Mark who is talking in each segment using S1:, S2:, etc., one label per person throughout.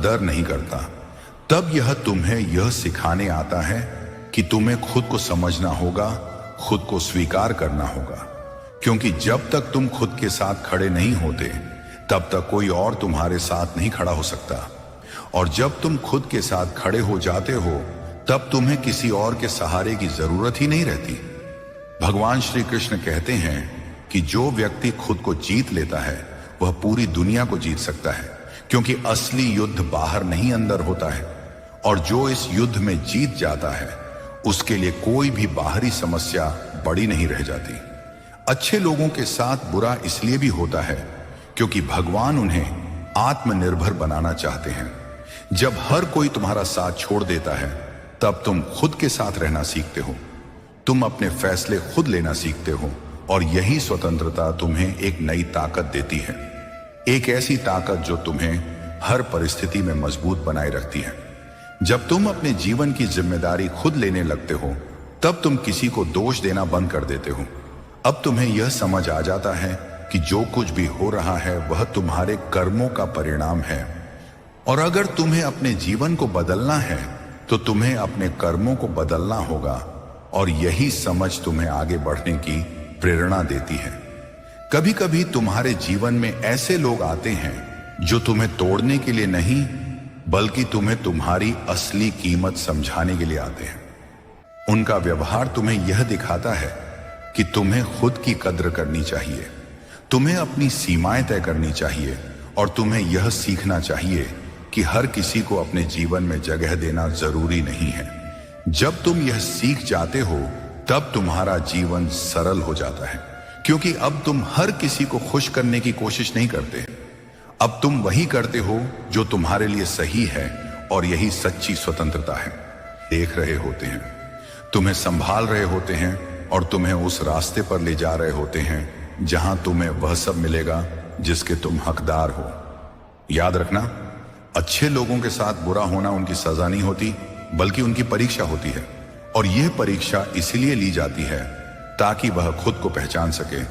S1: कदर नहीं करता, तब यह तुम्हें यह सिखाने आता है कि तुम्हें खुद को समझना होगा, खुद को स्वीकार करना होगा। क्योंकि जब तक तुम खुद के साथ खड़े नहीं होते, तब तक कोई और तुम्हारे साथ नहीं खड़ा हो सकता। और जब तुम खुद के साथ खड़े हो जाते हो, तब तुम्हें किसी और के सहारे की जरूरत ही नहीं रहती। भगवान श्री कृष्ण कहते हैं कि जो व्यक्ति खुद को जीत लेता है वह पूरी दुनिया को जीत सकता है, क्योंकि असली युद्ध बाहर नहीं अंदर होता है। और जो इस युद्ध में जीत जाता है उसके लिए कोई भी बाहरी समस्या बड़ी नहीं रह जाती। अच्छे लोगों के साथ बुरा इसलिए भी होता है क्योंकि भगवान उन्हें आत्मनिर्भर बनाना चाहते हैं। जब हर कोई तुम्हारा साथ छोड़ देता है, तब तुम खुद के साथ रहना सीखते हो, तुम अपने फैसले खुद लेना सीखते हो, और यही स्वतंत्रता तुम्हें एक नई ताकत देती है। एक ऐसी ताकत जो तुम्हें हर परिस्थिति में मजबूत बनाए रखती है। जब तुम अपने जीवन की जिम्मेदारी खुद लेने लगते हो, तब तुम किसी को दोष देना बंद कर देते हो। अब तुम्हें यह समझ आ जाता है कि जो कुछ भी हो रहा है वह तुम्हारे कर्मों का परिणाम है, और अगर तुम्हें अपने जीवन को बदलना है तो तुम्हें अपने कर्मों को बदलना होगा। और यही समझ तुम्हें आगे बढ़ने की प्रेरणा देती है। कभी कभी तुम्हारे जीवन में ऐसे लोग आते हैं जो तुम्हें तोड़ने के लिए नहीं, बल्कि तुम्हें तुम्हारी असली कीमत समझाने के लिए आते हैं। उनका व्यवहार तुम्हें यह दिखाता है कि तुम्हें खुद की कद्र करनी चाहिए, तुम्हें अपनी सीमाएं तय करनी चाहिए, और तुम्हें यह सीखना चाहिए कि हर किसी को अपने जीवन में जगह देना जरूरी नहीं है। जब तुम यह सीख जाते हो, तब तुम्हारा जीवन सरल हो जाता है, क्योंकि अब तुम हर किसी को खुश करने की कोशिश नहीं करते। अब तुम वही करते हो जो तुम्हारे लिए सही है, और यही सच्ची स्वतंत्रता है। देख रहे होते हैं, तुम्हें संभाल रहे होते हैं, और तुम्हें उस रास्ते पर ले जा रहे होते हैं जहां तुम्हें वह सब मिलेगा जिसके तुम हकदार हो। याद रखना, अच्छे लोगों के साथ बुरा होना उनकी सजा नहीं होती, बल्कि उनकी परीक्षा होती है। और यह परीक्षा इसलिए ली जाती है ताकि वह खुद को पहचान सके,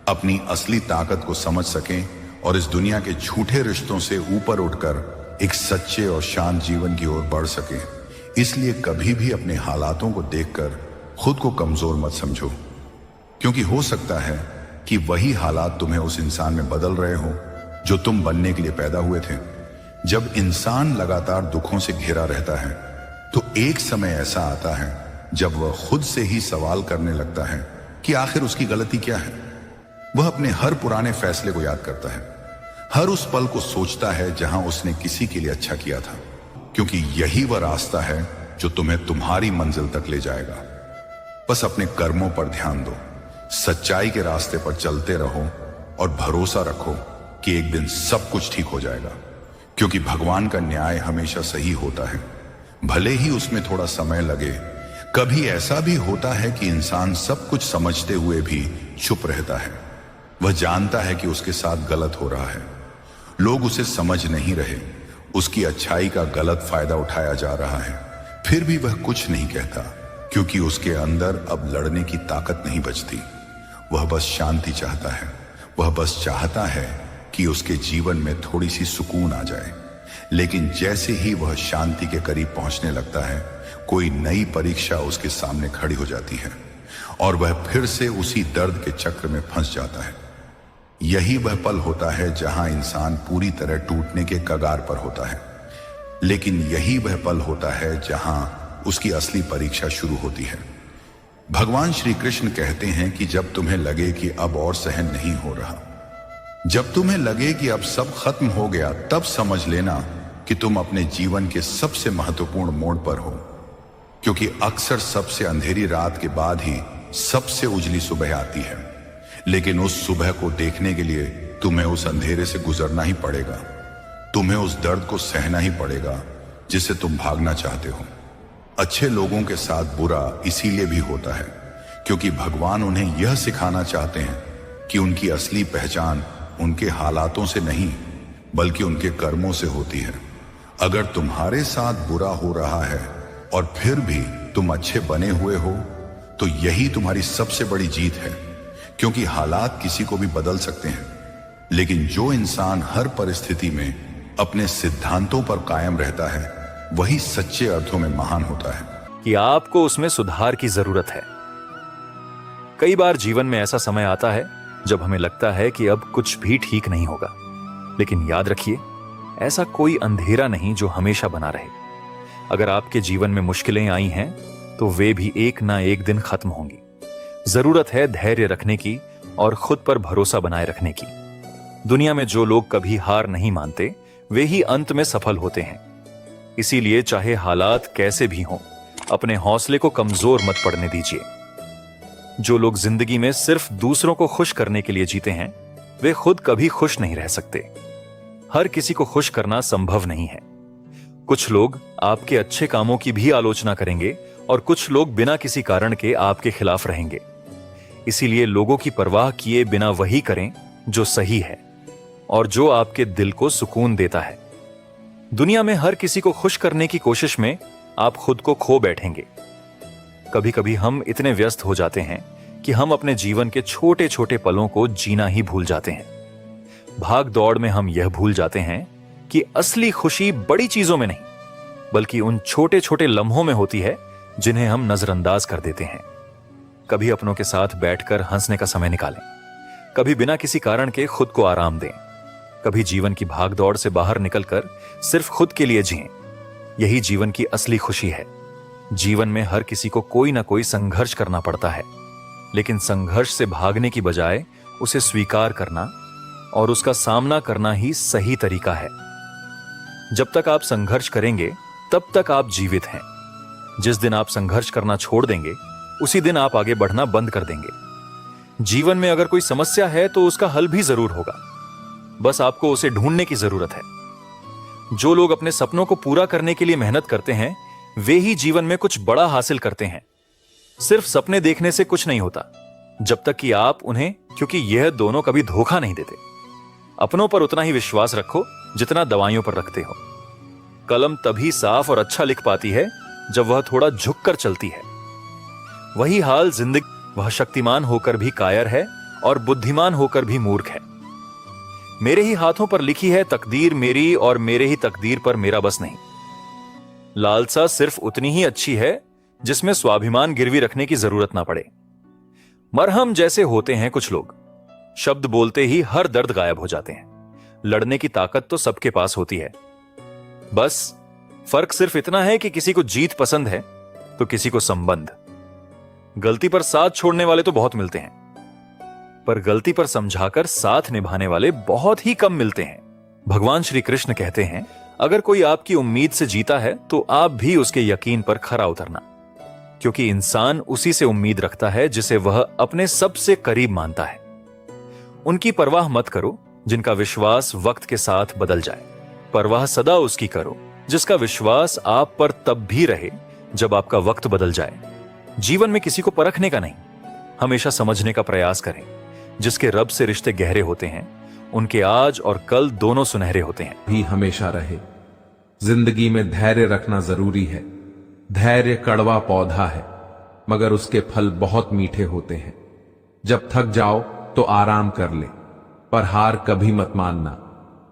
S1: अपनी असली ताकत को समझ सके, और इस दुनिया के झूठे रिश्तों से ऊपर उठकर एक सच्चे और शांत जीवन की ओर बढ़ सके। इसलिए कभी भी अपने हालातों को देखकर खुद को कमजोर मत समझो, क्योंकि हो सकता है कि वही हालात तुम्हें उस इंसान में बदल रहे हो जो तुम बनने के लिए पैदा हुए थे। जब इंसान लगातार दुखों से घिरा रहता है, तो एक समय ऐसा आता है जब वह खुद से ही सवाल करने लगता है कि आखिर उसकी गलती क्या है। वह अपने हर पुराने फैसले को याद करता है, हर उस पल को सोचता है जहां उसने किसी के लिए अच्छा किया था, क्योंकि यही वह रास्ता है जो तुम्हें तुम्हारी मंजिल तक ले जाएगा। बस अपने कर्मों पर ध्यान दो, सच्चाई के रास्ते पर चलते रहो, और भरोसा रखो कि एक दिन सब कुछ ठीक हो जाएगा, क्योंकि भगवान का न्याय हमेशा सही होता है, भले ही उसमें थोड़ा समय लगे। कभी ऐसा भी होता है कि इंसान सब कुछ समझते हुए भी चुप रहता है। वह जानता है कि उसके साथ गलत हो रहा है, लोग उसे समझ नहीं रहे, उसकी अच्छाई का गलत फायदा उठाया जा रहा है, फिर भी वह कुछ नहीं कहता, क्योंकि उसके अंदर अब लड़ने की ताकत नहीं बचती। वह बस शांति चाहता है, वह बस चाहता है कि उसके जीवन में थोड़ी सी सुकून आ जाए। लेकिन जैसे ही वह शांति के करीब पहुंचने लगता है, कोई नई परीक्षा उसके सामने खड़ी हो जाती है, और वह फिर से उसी दर्द के चक्र में फंस जाता है। यही वह पल होता है जहां इंसान पूरी तरह टूटने के कगार पर होता है, लेकिन यही वह पल होता है जहां उसकी असली परीक्षा शुरू होती है। भगवान श्री कृष्ण कहते हैं कि जब तुम्हें लगे कि अब और सहन नहीं हो रहा, जब तुम्हें लगे कि अब सब खत्म हो गया, तब समझ लेना कि तुम अपने जीवन के सबसे महत्वपूर्ण मोड़ पर हो, क्योंकि अक्सर सबसे अंधेरी रात के बाद ही सबसे उजली सुबह आती है। लेकिन उस सुबह को देखने के लिए तुम्हें उस अंधेरे से गुजरना ही पड़ेगा, तुम्हें उस दर्द को सहना ही पड़ेगा जिसे तुम भागना चाहते हो। अच्छे लोगों के साथ बुरा इसीलिए भी होता है क्योंकि भगवान उन्हें यह सिखाना चाहते हैं कि उनकी असली पहचान उनके हालातों से नहीं, बल्कि उनके कर्मों से होती है। अगर तुम्हारे साथ बुरा हो रहा है और फिर भी तुम अच्छे बने हुए हो, तो यही तुम्हारी सबसे बड़ी जीत है, क्योंकि हालात किसी को भी बदल सकते हैं। लेकिन जो इंसान हर परिस्थिति में अपने सिद्धांतों पर कायम रहता है वही सच्चे अर्थों में महान होता है।
S2: कि आपको उसमें सुधार की जरूरत है। कई बार जीवन में ऐसा समय आता है जब हमें लगता है कि अब कुछ भी ठीक नहीं होगा, लेकिन याद रखिए, ऐसा कोई अंधेरा नहीं जो हमेशा बना रहे। अगर आपके जीवन में मुश्किलें आई हैं तो वे भी एक ना एक दिन खत्म होंगी। जरूरत है धैर्य रखने की और खुद पर भरोसा बनाए रखने की। दुनिया में जो लोग कभी हार नहीं मानते वे ही अंत में सफल होते हैं। इसीलिए चाहे हालात कैसे भी हों, अपने हौसले को कमजोर मत पड़ने दीजिए। जो लोग जिंदगी में सिर्फ दूसरों को खुश करने के लिए जीते हैं वे खुद कभी खुश नहीं रह सकते। हर किसी को खुश करना संभव नहीं है। कुछ लोग आपके अच्छे कामों की भी आलोचना करेंगे और कुछ लोग बिना किसी कारण के आपके खिलाफ रहेंगे। इसीलिए लोगों की परवाह किए बिना वही करें जो सही है और जो आपके दिल को सुकून देता है। दुनिया में हर किसी को खुश करने की कोशिश में आप खुद को खो बैठेंगे। कभी कभी हम इतने व्यस्त हो जाते हैं कि हम अपने जीवन के छोटे छोटे पलों को जीना ही भूल जाते हैं। भाग दौड़ में हम यह भूल जाते हैं कि असली खुशी बड़ी चीजों में नहीं बल्कि उन छोटे छोटे लम्हों में होती है जिन्हें हम नजरअंदाज कर देते हैं। कभी अपनों के साथ बैठकर हंसने का समय निकालें, कभी बिना किसी कारण के खुद को आराम दें, कभी जीवन की भागदौड़ से बाहर निकलकर सिर्फ खुद के लिए जिएं। यही जीवन की असली खुशी है। जीवन में हर किसी को कोई ना कोई संघर्ष करना पड़ता है, लेकिन संघर्ष से भागने की बजाय उसे स्वीकार करना और उसका सामना करना ही सही तरीका है। जब तक आप संघर्ष करेंगे तब तक आप जीवित हैं। जिस दिन आप संघर्ष करना छोड़ देंगे उसी दिन आप आगे बढ़ना बंद कर देंगे। जीवन में अगर कोई समस्या है तो उसका हल भी जरूर होगा, बस आपको उसे ढूंढने की जरूरत है। जो लोग अपने सपनों को पूरा करने के लिए मेहनत करते हैं वे ही जीवन में कुछ बड़ा हासिल करते हैं। सिर्फ सपने देखने से कुछ नहीं होता जब तक कि आप उन्हें, क्योंकि यह दोनों कभी धोखा नहीं देते। अपनों पर उतना ही विश्वास रखो जितना दवाइयों पर रखते हो। कलम तभी साफ और अच्छा लिख पाती है जब वह थोड़ा झुककर चलती है। वही हाल जिंदगी, वह शक्तिमान होकर भी कायर है और बुद्धिमान होकर भी मूर्ख है। मेरे ही हाथों पर लिखी है तकदीर मेरी और मेरे ही तकदीर पर मेरा बस नहीं। लालसा सिर्फ उतनी ही अच्छी है जिसमें स्वाभिमान गिरवी रखने की जरूरत ना पड़े। मरहम जैसे होते हैं कुछ लोग, शब्द बोलते ही हर दर्द गायब हो जाते हैं। लड़ने की ताकत तो सबके पास होती है, बस फर्क सिर्फ इतना है कि किसी को जीत पसंद है तो किसी को संबंध। गलती पर साथ छोड़ने वाले तो बहुत मिलते हैं, पर गलती पर समझाकर साथ निभाने वाले बहुत ही कम मिलते हैं। भगवान श्री कृष्ण कहते हैं, अगर कोई आपकी उम्मीद से जीता है तो आप भी उसके यकीन पर खरा उतरना, क्योंकि इंसान उसी से उम्मीद रखता है जिसे वह अपने सबसे करीब मानता है। उनकी परवाह मत करो जिनका विश्वास वक्त के साथ बदल जाए। परवाह सदा उसकी करो जिसका विश्वास आप पर तब भी रहे जब आपका वक्त बदल जाए। जीवन में किसी को परखने का नहीं, हमेशा समझने का प्रयास करें। जिसके रब से रिश्ते गहरे होते हैं उनके आज और कल दोनों सुनहरे होते हैं।
S3: भी हमेशा रहे। जिंदगी में धैर्य रखना जरूरी है। धैर्य कड़वा पौधा है मगर उसके फल बहुत मीठे होते हैं। जब थक जाओ तो आराम कर ले, पर हार कभी मत मानना।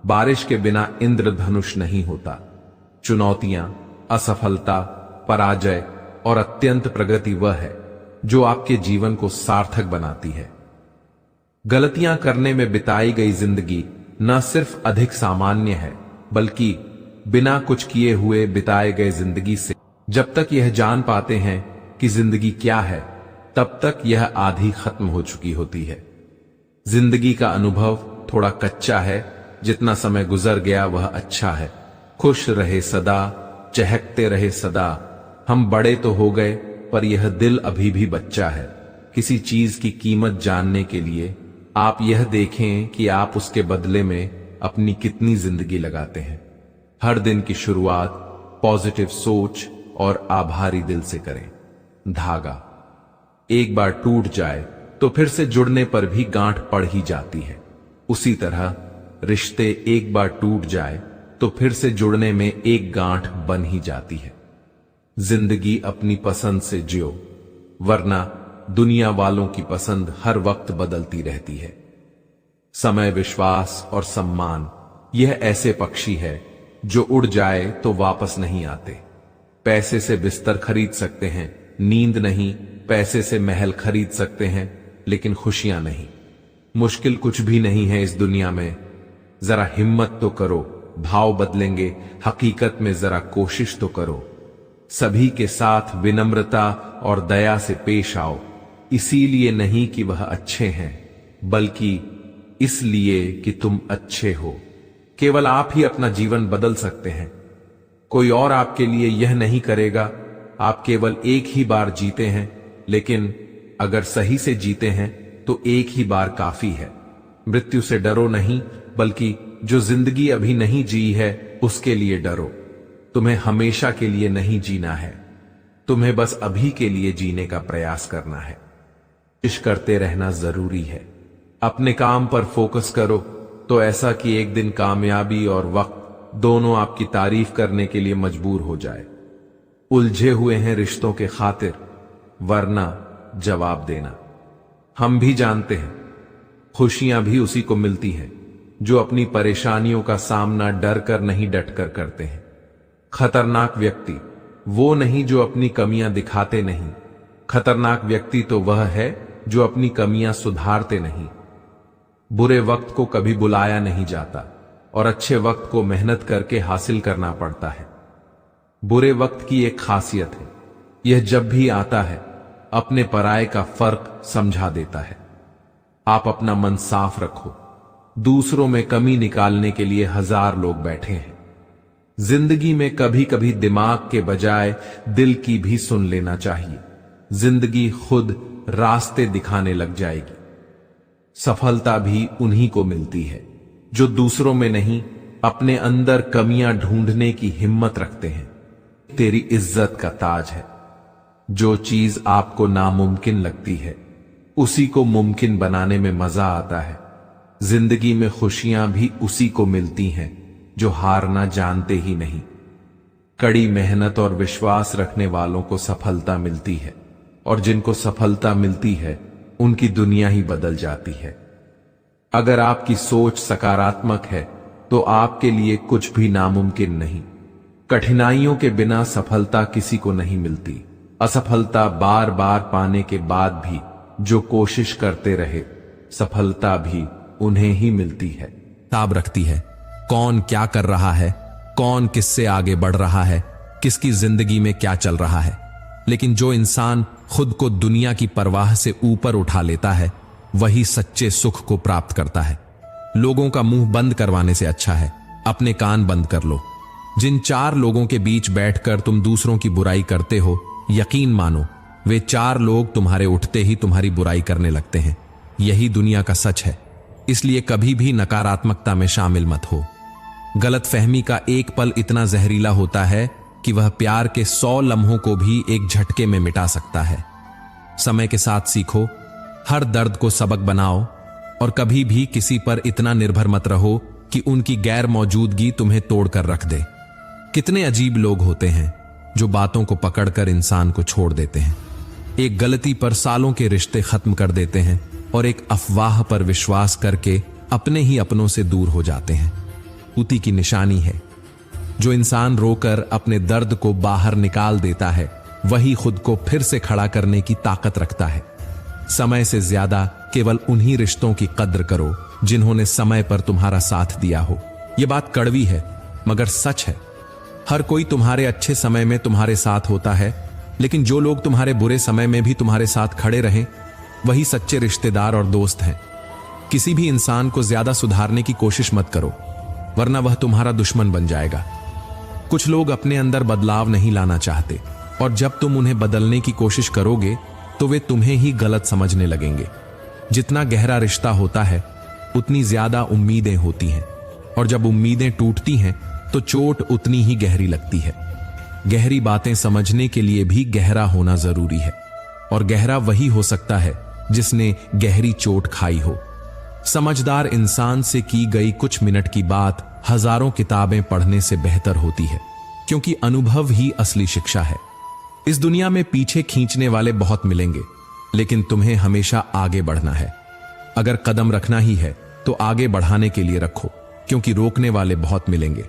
S3: बारिश के बिना इंद्रधनुष नहीं होता। चुनौतियां, असफलता, पराजय और अत्यंत प्रगति वह है जो आपके जीवन को सार्थक बनाती है। गलतियां करने में बिताई गई जिंदगी न सिर्फ अधिक सामान्य है बल्कि बिना कुछ किए हुए बिताए गए जिंदगी से जब तक यह जान पाते हैं कि जिंदगी क्या है तब तक यह आधी खत्म हो चुकी होती है। जिंदगी का अनुभव थोड़ा कच्चा है, जितना समय गुजर गया वह अच्छा है। खुश रहे सदा, चहकते रहे सदा। हम बड़े तो हो गए पर यह दिल अभी भी बच्चा है। किसी चीज की कीमत जानने के लिए आप यह देखें कि आप उसके बदले में अपनी कितनी जिंदगी लगाते हैं। हर दिन की शुरुआत पॉजिटिव सोच और आभारी दिल से करें। धागा एक बार टूट जाए तो फिर से जुड़ने पर भी गांठ पड़ ही जाती है। उसी तरह रिश्ते एक बार टूट जाए तो फिर से जुड़ने में एक गांठ बन ही जाती है। जिंदगी अपनी पसंद से जियो, वरना दुनिया वालों की पसंद हर वक्त बदलती रहती है। समय, विश्वास और सम्मान यह ऐसे पक्षी है जो उड़ जाए तो वापस नहीं आते। पैसे से बिस्तर खरीद सकते हैं, नींद नहीं। पैसे से महल खरीद सकते हैं, लेकिन खुशियां नहीं। मुश्किल कुछ भी नहीं है इस दुनिया में। जरा हिम्मत तो करो, भाव बदलेंगे। हकीकत में जरा कोशिश तो करो। सभी के साथ विनम्रता और दया से पेश आओ, इसीलिए नहीं कि वह अच्छे हैं, बल्कि इसलिए कि तुम अच्छे हो। केवल आप ही अपना जीवन बदल सकते हैं, कोई और आपके लिए यह नहीं करेगा। आप केवल एक ही बार जीते हैं, लेकिन अगर सही से जीते हैं तो एक ही बार काफी है। मृत्यु से डरो नहीं, बल्कि जो जिंदगी अभी नहीं जी है उसके लिए डरो। तुम्हें हमेशा के लिए नहीं जीना है, तुम्हें बस अभी के लिए जीने का प्रयास करना है। कोशिश करते रहना जरूरी है। अपने काम पर फोकस करो, तो ऐसा कि एक दिन कामयाबी और वक्त दोनों आपकी तारीफ करने के लिए मजबूर हो जाए। उलझे हुए हैं रिश्तों के खातिर, वरना जवाब देना। हम भी जानते हैं खुशियां भी उसी को मिलती हैं जो अपनी परेशानियों का सामना डर कर नहीं डट कर करते हैं। खतरनाक व्यक्ति वो नहीं जो अपनी कमियां दिखाते नहीं, खतरनाक व्यक्ति तो वह है जो अपनी कमियां सुधारते नहीं। बुरे वक्त को कभी बुलाया नहीं जाता और अच्छे वक्त को मेहनत करके हासिल करना पड़ता है। बुरे वक्त की एक खासियत है, यह जब भी आता है अपने पराये का फर्क समझा देता है। आप अपना मन साफ रखो, दूसरों में कमी निकालने के लिए हजार लोग बैठे हैं। जिंदगी में कभी कभी दिमाग के बजाय दिल की भी सुन लेना चाहिए। जिंदगी खुद रास्ते दिखाने लग जाएगी। सफलता भी उन्हीं को मिलती है जो दूसरों में नहीं, अपने अंदर कमियां ढूंढने की हिम्मत रखते हैं। तेरी इज्जत का ताज है। जो चीज आपको नामुमकिन लगती है, उसी को मुमकिन बनाने में मजा आता है। जिंदगी में खुशियां भी उसी को मिलती हैं जो हारना जानते ही नहीं। कड़ी मेहनत और विश्वास रखने वालों को सफलता मिलती है, और जिनको सफलता मिलती है उनकी दुनिया ही बदल जाती है। अगर आपकी सोच सकारात्मक है तो आपके लिए कुछ भी नामुमकिन नहीं। कठिनाइयों के बिना सफलता किसी को नहीं मिलती। असफलता बार बार पाने के बाद भी जो कोशिश करते रहे, सफलता भी उन्हें ही मिलती है।
S4: ताब रखती है कौन क्या कर रहा है, कौन किससे आगे बढ़ रहा है, किसकी जिंदगी में क्या चल रहा है। लेकिन जो इंसान खुद को दुनिया की परवाह से ऊपर उठा लेता है, वही सच्चे सुख को प्राप्त करता है। लोगों का मुंह बंद करवाने से अच्छा है अपने कान बंद कर लो। जिन 4 लोगों के बीच बैठकर तुम दूसरों की बुराई करते हो, यकीन मानो वे 4 लोग तुम्हारे उठते ही तुम्हारी बुराई करने लगते हैं। यही दुनिया का सच है। इसलिए कभी भी नकारात्मकता में शामिल मत हो। गलतफहमी का एक पल इतना जहरीला होता है कि वह प्यार के 100 लम्हों को भी एक झटके में मिटा सकता है। समय के साथ सीखो, हर दर्द को सबक बनाओ, और कभी भी किसी पर इतना निर्भर मत रहो कि उनकी गैर मौजूदगी तुम्हें तोड़कर रख दे। कितने अजीब लोग होते हैं जो बातों को पकड़कर इंसान को छोड़ देते हैं। एक गलती पर सालों के रिश्ते खत्म कर देते हैं और एक अफवाह पर विश्वास करके अपने ही अपनों से दूर हो जाते हैं। उसी की निशानी है। जो इंसान रोकर अपने दर्द को बाहर निकाल देता है, वही खुद को फिर से खड़ा करने की ताकत रखता है। समय से ज्यादा केवल उन्हीं रिश्तों की कद्र करो जिन्होंने समय पर तुम्हारा साथ दिया हो। यह बात कड़वी है मगर सच है। हर कोई तुम्हारे अच्छे समय में तुम्हारे साथ होता है, लेकिन जो लोग तुम्हारे बुरे समय में भी तुम्हारे साथ खड़े रहें, वही सच्चे रिश्तेदार और दोस्त हैं। किसी भी इंसान को ज्यादा सुधारने की कोशिश मत करो, वरना वह तुम्हारा दुश्मन बन जाएगा। कुछ लोग अपने अंदर बदलाव नहीं लाना चाहते, और जब तुम उन्हें बदलने की कोशिश करोगे तो वे तुम्हें ही गलत समझने लगेंगे। जितना गहरा रिश्ता होता है, उतनी ज्यादा उम्मीदें होती हैं, और जब उम्मीदें टूटती हैं तो चोट उतनी ही गहरी लगती है। गहरी बातें समझने के लिए भी गहरा होना जरूरी है, और गहरा वही हो सकता है जिसने गहरी चोट खाई हो। समझदार इंसान से की गई कुछ मिनट की बात हजारों किताबें पढ़ने से बेहतर होती है, क्योंकि अनुभव ही असली शिक्षा है। इस दुनिया में पीछे खींचने वाले बहुत मिलेंगे, लेकिन तुम्हें हमेशा आगे बढ़ना है। अगर कदम रखना ही है तो आगे बढ़ाने के लिए रखो, क्योंकि रोकने वाले बहुत मिलेंगे।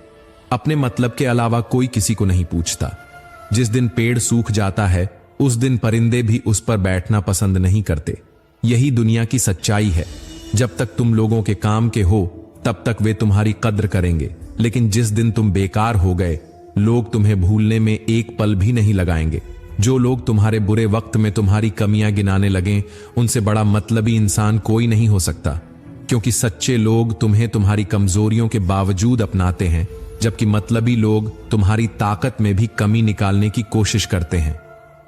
S4: अपने मतलब के अलावा कोई किसी को नहीं पूछता। जिस दिन पेड़ सूख जाता है उस दिन परिंदे भी उस पर बैठना पसंद नहीं करते। यही दुनिया की सच्चाई है। जब तक तुम लोगों के काम के हो तब तक वे तुम्हारी कद्र करेंगे, लेकिन जिस दिन तुम बेकार हो गए लोग तुम्हें भूलने में एक पल भी नहीं लगाएंगे। जो लोग तुम्हारे बुरे वक्त में तुम्हारी कमियां गिनाने लगें उनसे बड़ा मतलबी इंसान कोई नहीं हो सकता, क्योंकि सच्चे लोग तुम्हें तुम्हारी कमजोरियों के बावजूद अपनाते हैं, जबकि मतलबी लोग तुम्हारी ताकत में भी कमी निकालने की कोशिश करते हैं।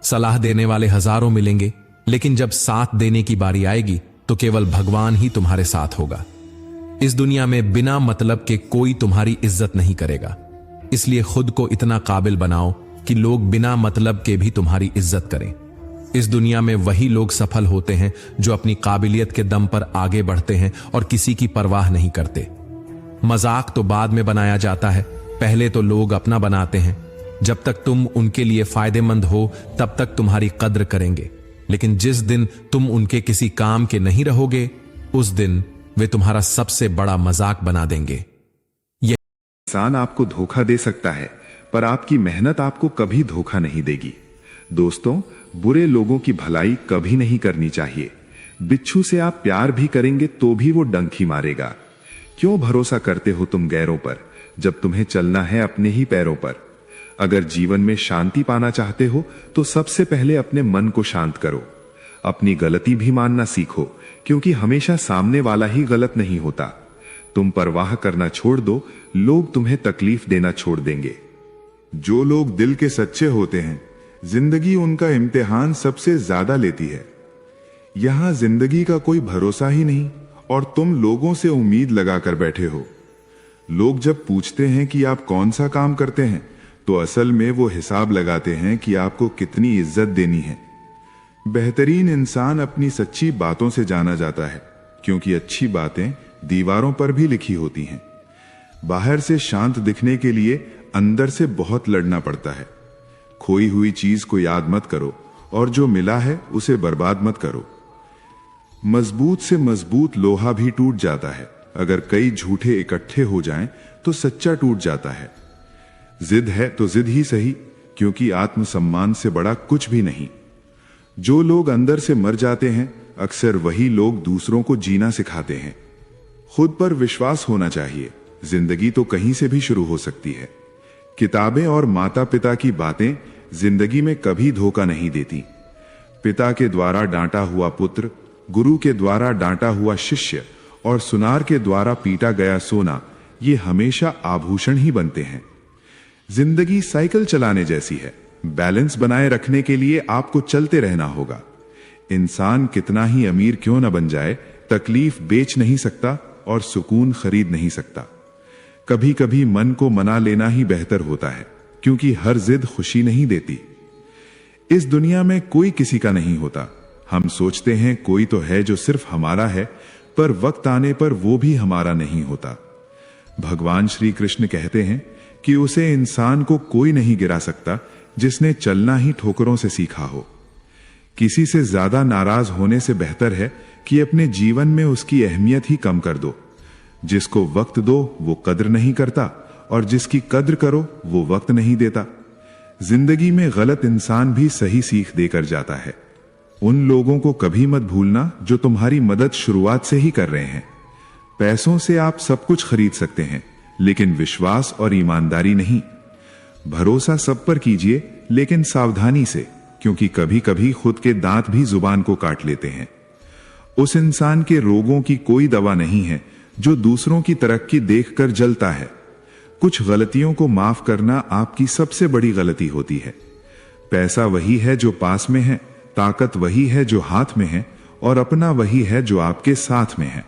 S4: सलाह देने वाले हजारों मिलेंगे, लेकिन जब साथ देने की बारी आएगी तो केवल भगवान ही तुम्हारे साथ होगा। इस दुनिया में बिना मतलब के कोई तुम्हारी इज्जत नहीं करेगा, इसलिए खुद को इतना काबिल बनाओ कि लोग बिना मतलब के भी तुम्हारी इज्जत करें। इस दुनिया में वही लोग सफल होते हैं जो अपनी काबिलियत के दम पर आगे बढ़ते हैं और किसी की परवाह नहीं करते। मजाक तो बाद में बनाया जाता है, पहले तो लोग अपना बनाते हैं। जब तक तुम उनके लिए फायदेमंद हो तब तक तुम्हारी कद्र करेंगे, लेकिन जिस दिन तुम उनके किसी काम के नहीं रहोगे उस दिन वे तुम्हारा सबसे बड़ा मजाक बना देंगे।
S5: इंसान आपको धोखा दे सकता है, पर आपकी मेहनत आपको कभी धोखा नहीं देगी। दोस्तों, बुरे लोगों की भलाई कभी नहीं करनी चाहिए। बिच्छू से आप प्यार भी करेंगे तो भी वो डंक ही मारेगा। क्यों भरोसा करते हो तुम गैरों पर, जब तुम्हें चलना है अपने ही पैरों पर। अगर जीवन में शांति पाना चाहते हो तो सबसे पहले अपने मन को शांत करो। अपनी गलती भी मानना सीखो, क्योंकि हमेशा सामने वाला ही गलत नहीं होता। तुम परवाह करना छोड़ दो, लोग तुम्हें तकलीफ देना छोड़ देंगे।
S6: जो लोग दिल के सच्चे होते हैं, जिंदगी उनका इम्तिहान सबसे ज्यादा लेती है। यहां जिंदगी का कोई भरोसा ही नहीं और तुम लोगों से उम्मीद लगाकर बैठे हो। लोग जब पूछते हैं कि आप कौन सा काम करते हैं, तो असल में वो हिसाब लगाते हैं कि आपको कितनी इज्जत देनी है। बेहतरीन इंसान अपनी सच्ची बातों से जाना जाता है, क्योंकि अच्छी बातें दीवारों पर भी लिखी होती हैं। बाहर से शांत दिखने के लिए अंदर से बहुत लड़ना पड़ता है। खोई हुई चीज को याद मत करो और जो मिला है उसे बर्बाद मत करो। मजबूत से मजबूत लोहा भी टूट जाता है। अगर कई झूठे इकट्ठे हो जाएं तो सच्चा टूट जाता है। जिद है तो जिद ही सही, क्योंकि आत्मसम्मान से बड़ा कुछ भी नहीं। जो लोग अंदर से मर जाते हैं अक्सर वही लोग दूसरों को जीना सिखाते हैं। खुद पर विश्वास होना चाहिए। जिंदगी तो कहीं से भी शुरू हो सकती है। किताबें और माता पिता की बातें जिंदगी में कभी धोखा नहीं देती। पिता के द्वारा डांटा हुआ पुत्र, गुरु के द्वारा डांटा हुआ शिष्य और सुनार के द्वारा पीटा गया सोना, ये हमेशा आभूषण ही बनते हैं। जिंदगी साइकिल चलाने जैसी है। बैलेंस बनाए रखने के लिए आपको चलते रहना होगा। इंसान कितना ही अमीर क्यों न बन जाए, तकलीफ बेच नहीं सकता और सुकून खरीद नहीं सकता। कभी कभी मन को मना लेना ही बेहतर होता है, क्योंकि हर जिद खुशी नहीं देती। इस दुनिया में कोई किसी का नहीं होता। हम सोचते हैं कोई तो है जो सिर्फ हमारा है, पर वक्त आने पर वो भी हमारा नहीं होता। भगवान श्री कृष्ण कहते हैं कि उसे इंसान को कोई नहीं गिरा सकता जिसने चलना ही ठोकरों से सीखा हो। किसी से ज्यादा नाराज होने से बेहतर है कि अपने जीवन में उसकी अहमियत ही कम कर दो। जिसको वक्त दो वो कद्र नहीं करता, और जिसकी कद्र करो वो वक्त नहीं देता। जिंदगी में गलत इंसान भी सही सीख देकर जाता है। उन लोगों को कभी मत भूलना जो तुम्हारी मदद शुरुआत से ही कर रहे हैं। पैसों से आप सब कुछ खरीद सकते हैं, लेकिन विश्वास और ईमानदारी नहीं। भरोसा सब पर कीजिए, लेकिन सावधानी से, क्योंकि कभी कभी खुद के दांत भी जुबान को काट लेते हैं। उस इंसान के रोगों की कोई दवा नहीं है जो दूसरों की तरक्की देखकर जलता है। कुछ गलतियों को माफ करना आपकी सबसे बड़ी गलती होती है। पैसा वही है जो पास में है, ताकत वही है जो हाथ में है, और अपना वही है जो आपके साथ में है।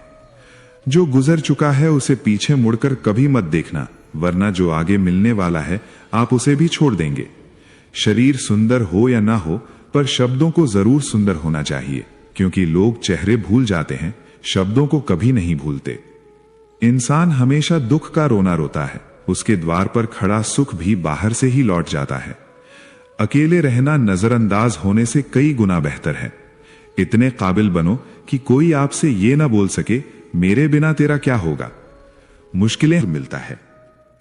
S6: जो गुजर चुका है उसे पीछे मुड़कर कभी मत देखना, वरना जो आगे मिलने वाला है आप उसे भी छोड़ देंगे। शरीर सुंदर हो या ना हो, पर शब्दों को जरूर सुंदर होना चाहिए, क्योंकि लोग चेहरे भूल जाते हैं, शब्दों को कभी नहीं भूलते। इंसान हमेशा दुख का रोना रोता है, उसके द्वार पर खड़ा सुख भी बाहर से ही लौट जाता है। अकेले रहना नजरअंदाज होने से कई गुना बेहतर है। इतने काबिल बनो कि कोई आपसे ये ना बोल सके मेरे बिना तेरा क्या होगा। मुश्किलें मिलता है।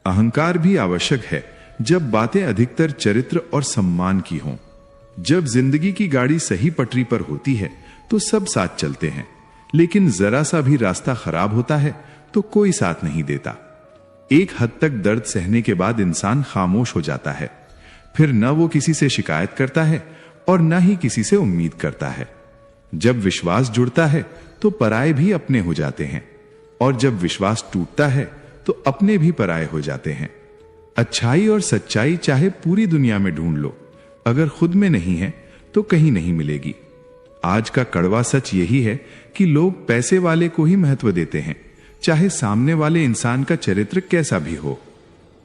S6: अहंकार भी आवश्यक है जब बातें अधिकतर चरित्र और सम्मान की हों। जब जिंदगी की गाड़ी सही पटरी पर होती है तो सब साथ चलते हैं, लेकिन जरा सा भी रास्ता खराब होता है तो कोई साथ नहीं देता। एक हद तक दर्द सहने के बाद इंसान खामोश हो जाता है। फिर न वो किसी से शिकायत करता है और न ही किसी से उम्मीद करता है। जब विश्वास जुड़ता है तो पराये भी अपने हो जाते हैं, और जब विश्वास टूटता है तो अपने भी पराये हो जाते हैं। अच्छाई और सच्चाई चाहे पूरी दुनिया में ढूंढ लो, अगर खुद में नहीं है तो कहीं नहीं मिलेगी। आज का कड़वा सच यही है कि लोग पैसे वाले को ही महत्व देते हैं, चाहे सामने वाले इंसान का चरित्र कैसा भी हो।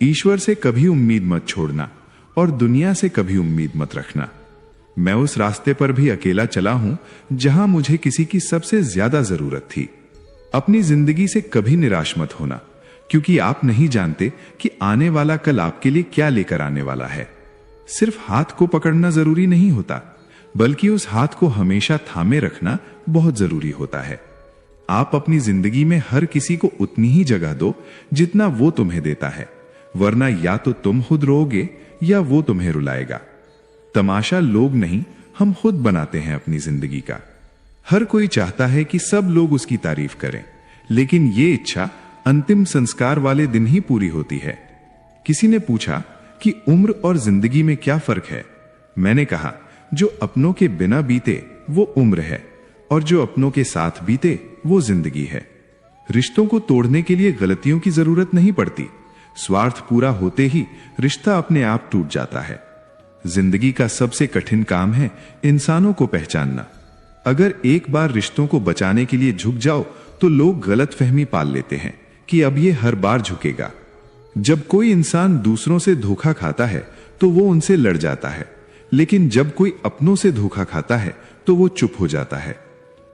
S6: ईश्वर से कभी उम्मीद मत छोड़ना और दुनिया से कभी उम्मीद मत रखना। मैं उस रास्ते पर भी अकेला चला हूं जहां मुझे किसी की सबसे ज्यादा जरूरत थी। अपनी जिंदगी से कभी निराश मत होना, क्योंकि आप नहीं जानते कि आने वाला कल आपके लिए क्या लेकर आने वाला है। सिर्फ हाथ को पकड़ना जरूरी नहीं होता, बल्कि उस हाथ को हमेशा थामे रखना बहुत जरूरी होता है। आप अपनी जिंदगी में हर किसी को उतनी ही जगह दो जितना वो तुम्हें देता है, वरना या तो तुम खुद रोओगे या वो तुम्हें रुलाएगा। तमाशा लोग नहीं, हम खुद बनाते हैं अपनी जिंदगी का। हर कोई चाहता है कि सब लोग उसकी तारीफ करें, लेकिन ये इच्छा अंतिम संस्कार वाले दिन ही पूरी होती है। किसी ने पूछा कि उम्र और जिंदगी में क्या फर्क है। मैंने कहा, जो अपनों के बिना बीते वो उम्र है, और जो अपनों के साथ बीते वो जिंदगी है। रिश्तों को तोड़ने के लिए गलतियों की जरूरत नहीं पड़ती, स्वार्थ पूरा होते ही रिश्ता अपने आप टूट जाता है। जिंदगी का सबसे कठिन काम है इंसानों को पहचानना। अगर एक बार रिश्तों को बचाने के लिए झुक जाओ तो लोग गलत फहमी पाल लेते हैं कि अब ये हर बार झुकेगा। जब कोई इंसान दूसरों से धोखा खाता है तो वो उनसे लड़ जाता है, लेकिन जब कोई अपनों से धोखा खाता है तो वो चुप हो जाता है।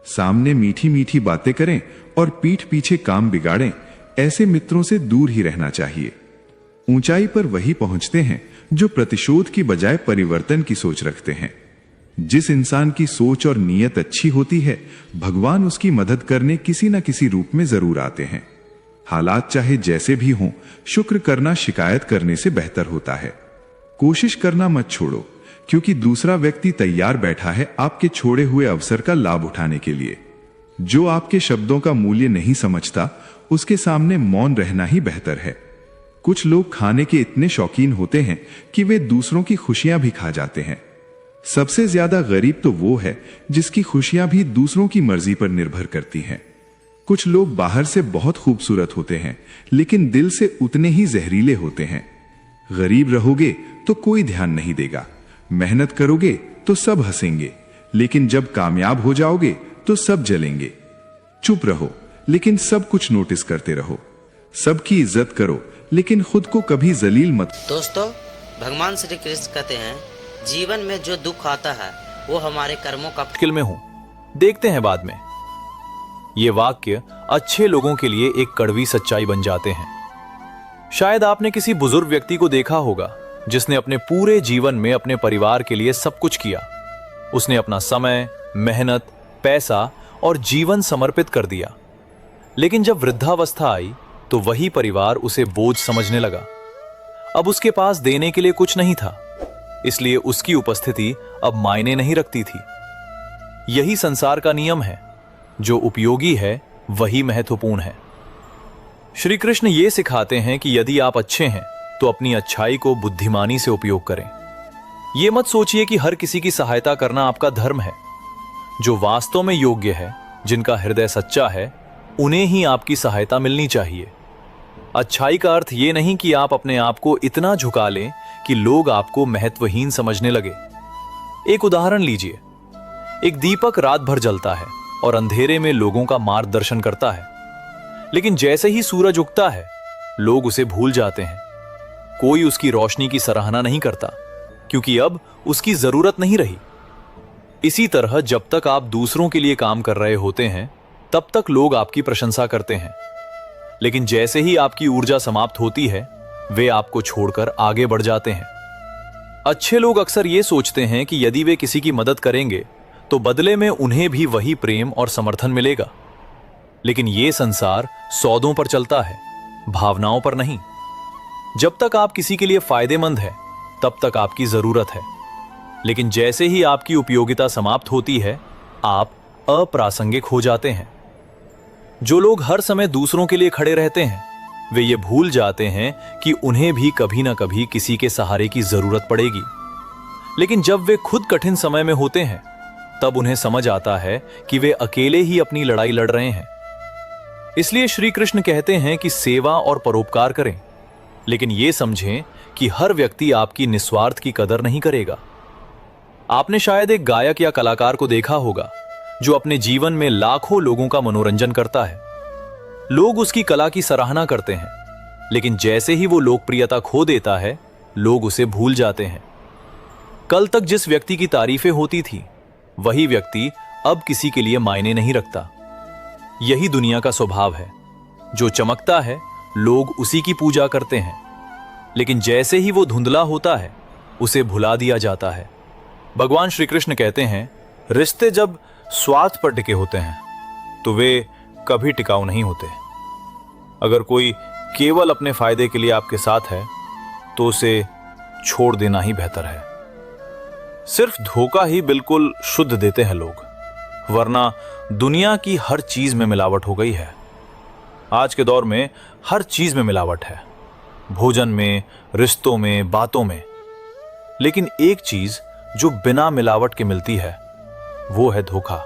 S6: सामने मीठी मीठी बातें करें और पीठ पीछे काम बिगाड़ें, ऐसे मित्रों से दूर ही रहना चाहिए। ऊंचाई पर वही पहुंचते हैं जो प्रतिशोध की बजाय परिवर्तन की सोच रखते हैं। जिस इंसान की सोच और नीयत अच्छी होती है, भगवान उसकी मदद करने किसी न किसी रूप में जरूर आते हैं। हालात चाहे जैसे भी हों, शुक्र करना शिकायत करने से बेहतर होता है। कोशिश करना मत छोड़ो, क्योंकि दूसरा व्यक्ति तैयार बैठा है आपके छोड़े हुए अवसर का लाभ उठाने के लिए। जो आपके शब्दों का मूल्य नहीं समझता, उसके सामने मौन रहना ही बेहतर है। कुछ लोग खाने के इतने शौकीन होते हैं कि वे दूसरों की खुशियां भी खा जाते हैं। सबसे ज्यादा गरीब तो वो है जिसकी खुशियां भी दूसरों की मर्जी पर निर्भर करती हैं। कुछ लोग बाहर से बहुत खूबसूरत होते हैं, लेकिन दिल से उतने ही जहरीले होते हैं। गरीब रहोगे तो कोई ध्यान नहीं देगा, मेहनत करोगे तो सब हंसेंगे, लेकिन जब कामयाब हो जाओगे तो सब जलेंगे। चुप रहो, लेकिन सब कुछ नोटिस करते रहो। सबकी इज्जत करो, लेकिन खुद को कभी जलील मत।
S7: दोस्तों, भगवान श्री कृष्ण कहते हैं, जीवन में जो दुख आता है वो हमारे कर्मों का
S2: मुश्किल में हूं, देखते हैं बाद में। ये वाक्य अच्छे लोगों के लिए एक कड़वी सच्चाई बन जाते हैं। शायद आपने किसी बुजुर्ग व्यक्ति को देखा होगा जिसने अपने पूरे जीवन में अपने परिवार के लिए सब कुछ किया। उसने अपना समय, मेहनत, पैसा और जीवन समर्पित कर दिया, लेकिन जब वृद्धावस्था आई तो वही परिवार उसे बोझ समझने लगा। अब उसके पास देने के लिए कुछ नहीं था, इसलिए उसकी उपस्थिति अब मायने नहीं रखती थी। यही संसार का नियम है, जो उपयोगी है वही महत्वपूर्ण है। श्री कृष्ण ये सिखाते हैं कि यदि आप अच्छे हैं तो अपनी अच्छाई को बुद्धिमानी से उपयोग करें। यह मत सोचिए कि हर किसी की सहायता करना आपका धर्म है। जो वास्तव में योग्य है, जिनका हृदय सच्चा है, उन्हें ही आपकी सहायता मिलनी चाहिए। अच्छाई का अर्थ यह नहीं कि आप अपने आप को इतना झुका लें कि लोग आपको महत्वहीन समझने लगे। एक उदाहरण लीजिए। एक दीपक रात भर जलता है और अंधेरे में लोगों का मार्गदर्शन करता है, लेकिन जैसे ही सूरज उगता है लोग उसे भूल जाते हैं। कोई उसकी रोशनी की सराहना नहीं करता, क्योंकि अब उसकी जरूरत नहीं रही। इसी तरह जब तक आप दूसरों के लिए काम कर रहे होते हैं, तब तक लोग आपकी प्रशंसा करते हैं, लेकिन जैसे ही आपकी ऊर्जा समाप्त होती है, वे आपको छोड़कर आगे बढ़ जाते हैं। अच्छे लोग अक्सर ये सोचते हैं कि यदि वे किसी की मदद करेंगे तो बदले में उन्हें भी वही प्रेम और समर्थन मिलेगा, लेकिन यह संसार सौदों पर चलता है। भावनाओं पर नहीं। जब तक आप किसी के लिए फायदेमंद है तब तक आपकी जरूरत है, लेकिन जैसे ही आपकी उपयोगिता समाप्त होती है आप अप्रासंगिक हो जाते हैं। जो लोग हर समय दूसरों के लिए खड़े रहते हैं वे ये भूल जाते हैं कि उन्हें भी कभी ना कभी किसी के सहारे की जरूरत पड़ेगी। लेकिन जब वे खुद कठिन समय में होते हैं तब उन्हें समझ आता है कि वे अकेले ही अपनी लड़ाई लड़ रहे हैं। इसलिए श्री कृष्ण कहते हैं कि सेवा और परोपकार करें, लेकिन यह समझें कि हर व्यक्ति आपकी निस्वार्थ की कदर नहीं करेगा। आपने शायद एक गायक या कलाकार को देखा होगा जो अपने जीवन में लाखों लोगों का मनोरंजन करता है। लोग उसकी कला की सराहना करते हैं, लेकिन जैसे ही वो लोकप्रियता खो देता है लोग उसे भूल जाते हैं। कल तक जिस व्यक्ति की तारीफें होती थी वही व्यक्ति अब किसी के लिए मायने नहीं रखता। यही दुनिया का स्वभाव है। जो चमकता है लोग उसी की पूजा करते हैं, लेकिन जैसे ही वो धुंधला होता है उसे भुला दिया जाता है। भगवान श्री कृष्ण कहते हैं, रिश्ते जब स्वार्थ पर टिके होते हैं तो वे कभी टिकाऊ नहीं होते। अगर कोई केवल अपने फायदे के लिए आपके साथ है तो उसे छोड़ देना ही बेहतर है। सिर्फ धोखा ही बिल्कुल शुद्ध देते हैं लोग, वरना दुनिया की हर चीज में मिलावट हो गई है। आज के दौर में हर चीज में मिलावट है, भोजन में, रिश्तों में, बातों में। लेकिन एक चीज जो बिना मिलावट के मिलती है वो है धोखा।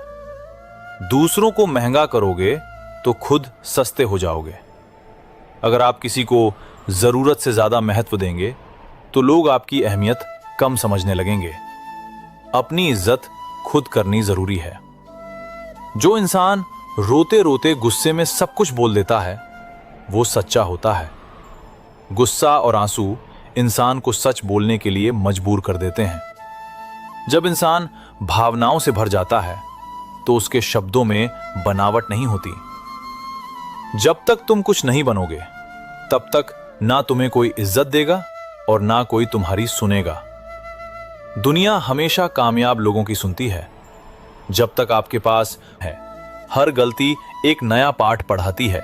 S2: दूसरों को महंगा करोगे तो खुद सस्ते हो जाओगे। अगर आप किसी को जरूरत से ज्यादा महत्व देंगे तो लोग आपकी अहमियत कम समझने लगेंगे। अपनी इज्जत खुद करनी जरूरी है। जो इंसान रोते रोते गुस्से में सब कुछ बोल देता है वो सच्चा होता है। गुस्सा और आंसू इंसान को सच बोलने के लिए मजबूर कर देते हैं। जब इंसान भावनाओं से भर जाता है तो उसके शब्दों में बनावट नहीं होती। जब तक तुम कुछ नहीं बनोगे तब तक ना तुम्हें कोई इज्जत देगा और ना कोई तुम्हारी सुनेगा। दुनिया हमेशा कामयाब लोगों की सुनती है जब तक आपके पास है। हर गलती एक नया पाठ पढ़ाती है,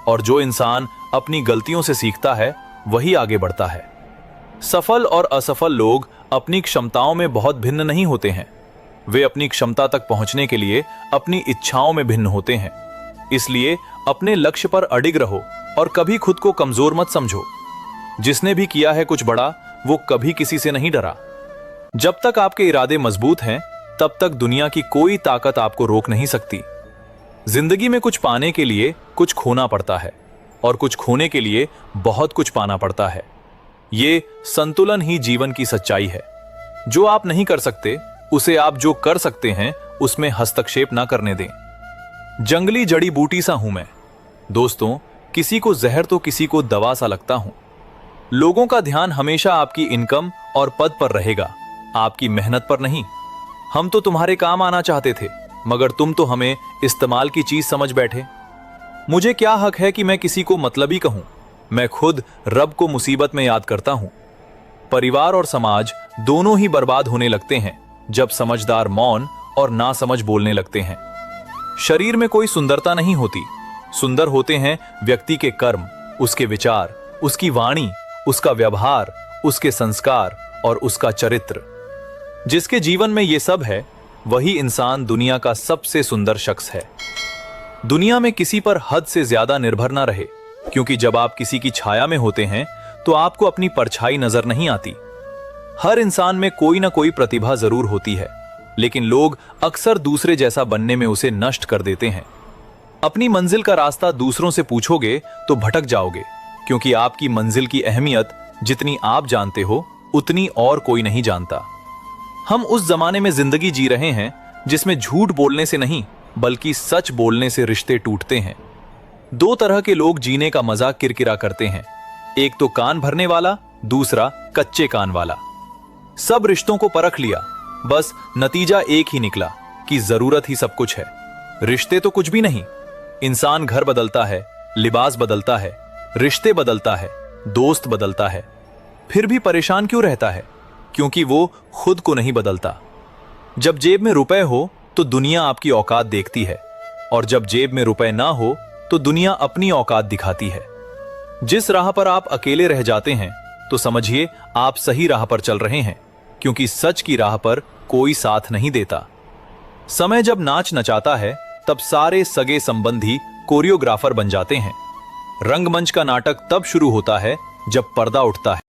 S2: और जो इंसान अपनी गलतियों से सीखता है वही आगे बढ़ता है। सफल और असफल लोग अपनी क्षमताओं में बहुत भिन्न नहीं होते हैं। वे अपनी क्षमता तक पहुंचने के लिए अपनी इच्छाओं में भिन्न होते हैं। इसलिए अपने लक्ष्य पर अडिग रहो और कभी खुद को कमजोर मत समझो। जिसने भी किया है कुछ बड़ा वो कभी किसी से नहीं डरा। जब तक आपके इरादे मजबूत हैं तब तक दुनिया की कोई ताकत आपको रोक नहीं सकती। जिंदगी में कुछ पाने के लिए कुछ खोना पड़ता है और कुछ खोने के लिए बहुत कुछ पाना पड़ता है। ये संतुलन ही जीवन की सच्चाई है। जो आप नहीं कर सकते उसे आप जो कर सकते हैं उसमें हस्तक्षेप ना करने दें। जंगली जड़ी बूटी सा हूं मैं। दोस्तों, किसी को जहर तो किसी को दवा सा लगता हूं। लोगों का ध्यान हमेशा आपकी इनकम और पद पर रहेगा, आपकी मेहनत पर नहीं। हम तो तुम्हारे काम आना चाहते थे, मगर तुम तो हमें इस्तेमाल की चीज समझ बैठे। मुझे क्या हक है कि मैं किसी को मतलबी कहूं। मैं खुद रब को मुसीबत में याद करता हूं। परिवार और समाज दोनों ही बर्बाद होने लगते हैं जब समझदार मौन और नासमझ बोलने लगते हैं। शरीर में कोई सुंदरता नहीं होती, सुंदर होते हैं व्यक्ति के कर्म, उसके विचार, उसकी वाणी, उसका व्यवहार, उसके संस्कार और उसका चरित्र। जिसके जीवन में ये सब है वही इंसान दुनिया का सबसे सुंदर शख्स है। दुनिया में किसी पर हद से ज्यादा निर्भर ना रहे, क्योंकि जब आप किसी की छाया में होते हैं तो आपको अपनी परछाई नजर नहीं आती। हर इंसान में कोई ना कोई प्रतिभा जरूर होती है, लेकिन लोग अक्सर दूसरे जैसा बनने में उसे नष्ट कर देते हैं। अपनी मंजिल का रास्ता दूसरों से पूछोगे तो भटक जाओगे, क्योंकि आपकी मंजिल की अहमियत जितनी आप जानते हो उतनी और कोई नहीं जानता। हम उस जमाने में जिंदगी जी रहे हैं जिसमें झूठ बोलने से नहीं बल्कि सच बोलने से रिश्ते टूटते हैं। दो तरह के लोग जीने का मजाक किरकिरा करते हैं, एक तो कान भरने वाला, दूसरा कच्चे कान वाला। सब रिश्तों को परख लिया, बस नतीजा एक ही निकला कि जरूरत ही सब कुछ है, रिश्ते तो कुछ भी नहीं। इंसान घर बदलता है, लिबास बदलता है, रिश्ते बदलता है, दोस्त बदलता है, फिर भी परेशान क्यों रहता है? क्योंकि वो खुद को नहीं बदलता। जब जेब में रुपए हो तो दुनिया आपकी औकात देखती है, और जब जेब में रुपए ना हो तो दुनिया अपनी औकात दिखाती है। जिस राह पर आप अकेले रह जाते हैं तो समझिए आप सही राह पर चल रहे हैं, क्योंकि सच की राह पर कोई साथ नहीं देता। समय जब नाच नचाता है तब सारे सगे संबंधी कोरियोग्राफर बन जाते हैं। रंगमंच का नाटक तब शुरू होता है जब पर्दा उठता है।